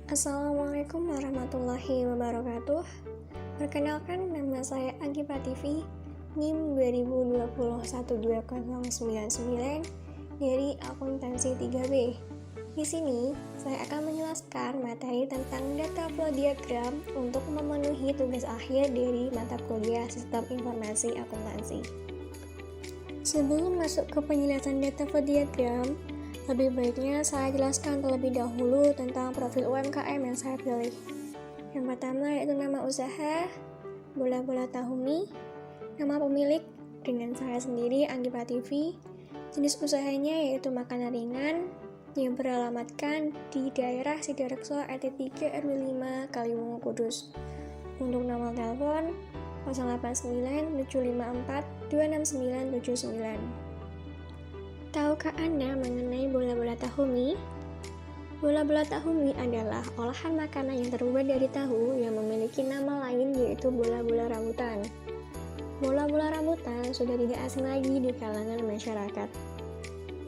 Assalamualaikum warahmatullahi wabarakatuh. Perkenalkan, nama saya Agi Prativi, NIM 2020120099 dari akuntansi 3B. Di sini, saya akan menjelaskan materi tentang data flow diagram untuk memenuhi tugas akhir dari mata kuliah Sistem Informasi Akuntansi. Sebelum masuk ke penjelasan data flow diagram, lebih baiknya saya jelaskan terlebih dahulu tentang profil UMKM yang saya pilih. Yang pertama yaitu nama usaha, Bola-Bola Tahu Mie, nama pemilik dengan saya sendiri, Anggi Prativi, jenis usahanya yaitu makanan ringan, yang beralamatkan di daerah Sidoarjo RT 3 RW 5 Kaliwungu Kudus. Untuk nomor telepon 089 754 26979. Tahukah Anda mengenai bola-bola tahu mie? Bola-bola tahu mie adalah olahan makanan yang terbuat dari tahu yang memiliki nama lain yaitu bola-bola rambutan. Bola-bola rambutan sudah tidak asing lagi di kalangan masyarakat.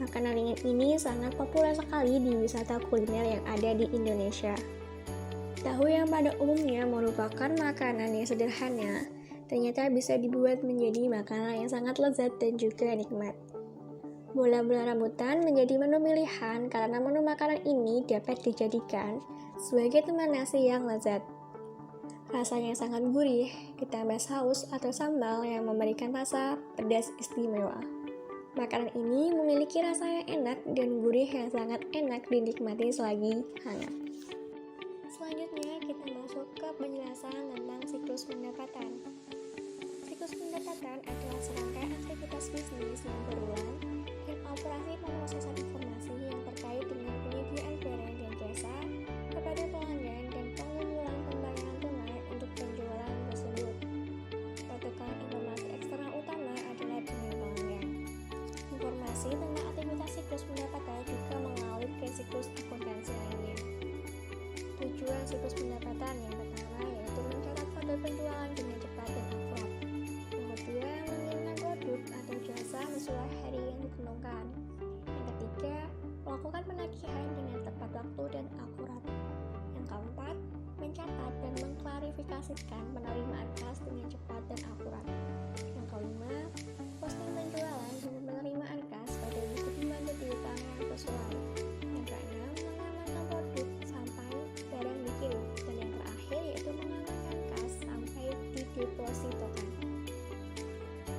Makanan ringan ini sangat populer sekali di wisata kuliner yang ada di Indonesia. Tahu yang pada umumnya merupakan makanan yang sederhana, ternyata bisa dibuat menjadi makanan yang sangat lezat dan juga nikmat. Bola-bola rambutan menjadi menu pilihan karena menu makanan ini dapat dijadikan sebagai teman nasi yang lezat. Rasanya sangat gurih, ditambah saus atau sambal yang memberikan rasa pedas istimewa. Makanan ini memiliki rasa yang enak dan gurih yang sangat enak dinikmati selagi hangat. Selanjutnya kita masuk ke penjelasan tentang siklus pendapatan. Siklus pendapatan adalah serangkaian aktivitas bisnis yang berulang dan operasi pemrosesan informasi yang terkait dengan penyediaan barang dan jasa kepada pelanggan dan pengumpulan pembayaran tunai untuk penjualan tersebut. Protokolan informasi eksternal utama adalah dengan pelanggan. Informasi tentang aktivitas siklus pendapatan juga mengalir ke siklus akuntansi lainnya. Tujuan siklus pendapatan yang pertama yaitu mencatat pada penjualan dengan cepat dan akurat. Yang kedua, mengirimkan produk atau jasa sesuai hari yang ditentukan. Yang ketiga, melakukan penagihan dengan tepat waktu dan akurat. Yang keempat, mencatat dan mengklarifikasikan penerimaan kas dengan cepat dan akurat. Yang kelima, posting penjualan dan penerimaan kas pada buku pembantu piutang yang sesuai. Yang keenam, mengamankan produk sampai barang dikirim. Dan yang terakhir yaitu mengamankan kas sampai didepositokan.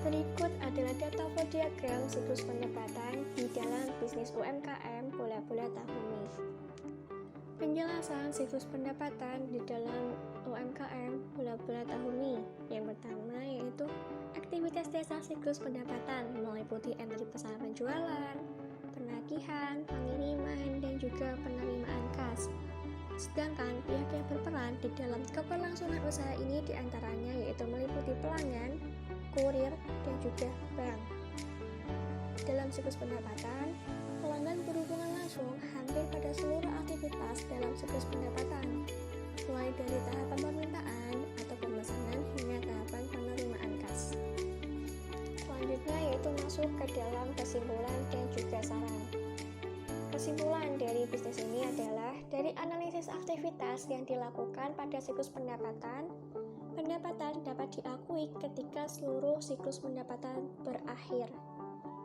Berikut adalah data flow diagram siklus pendapatan di dalam bisnis UMKM Bola-Bola Tahu Mie. Penjelasan siklus pendapatan di dalam UMKM Bola-Bola Tahu Mie. Yang pertama yaitu aktivitas dasar siklus pendapatan meliputi entry pesanan penjualan, penagihan, pengiriman, dan juga penerimaan kas. Sedangkan pihak yang berperan di dalam keberlangsungan usaha ini diantaranya yaitu meliputi pelanggan, kurir, dan juga bank. Dalam siklus pendapatan, pelanggan berhubungan langsung hampir pada seluruh aktivitas dalam siklus pendapatan, mulai dari tahapan permintaan atau pemesanan hingga tahapan penerimaan kas. Selanjutnya yaitu masuk ke dalam kesimpulan dan juga saran. Kesimpulan dari bisnis ini adalah dari analisis aktivitas yang dilakukan pada siklus pendapatan, pendapatan dapat diakui ketika seluruh siklus pendapatan berakhir,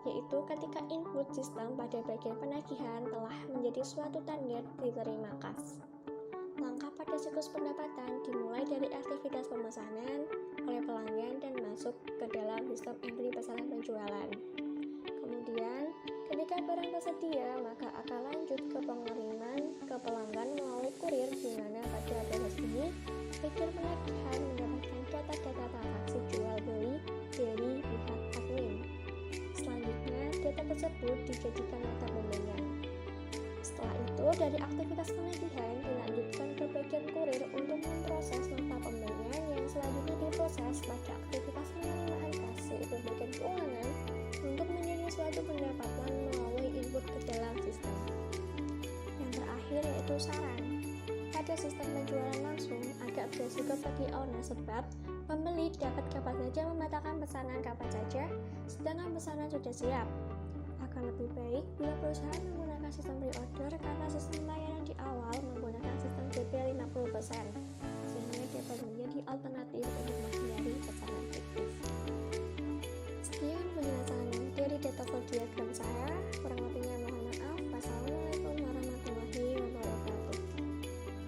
yaitu ketika input sistem pada bagian penagihan telah menjadi suatu tanda diterima kas. Langkah pada siklus pendapatan dimulai dari aktivitas pemesanan oleh pelanggan dan masuk ke dalam sistem entry pesanan penjualan. Kemudian, ketika barang tersedia, maka akan lanjut ke pengiriman ke pelanggan melalui kurir, di mana pada proses ini bagian penagihan mendapatkan data-data transaksi jual beli dari pihak admin. Selanjutnya, data tersebut dijadikan mata pembelian. Setelah itu, dari aktivitas penagihan dilanjutkan ke bagian kurir untuk memproses nota pembelian yang selanjutnya diproses pada aktivitas penerimaan kas, yaitu bagian keuangan, untuk menjadi suatu pendapatan melalui input ke dalam sistem. Yang terakhir yaitu saran. Pada sistem penjualan langsung agak beresiko bagi owner sebab pembeli dapat kapan saja membatalkan pesanan kapan saja, sedangkan pesanan sudah siap. Akan lebih baik bila perusahaan menggunakan sistem pre-order karena sistem layanan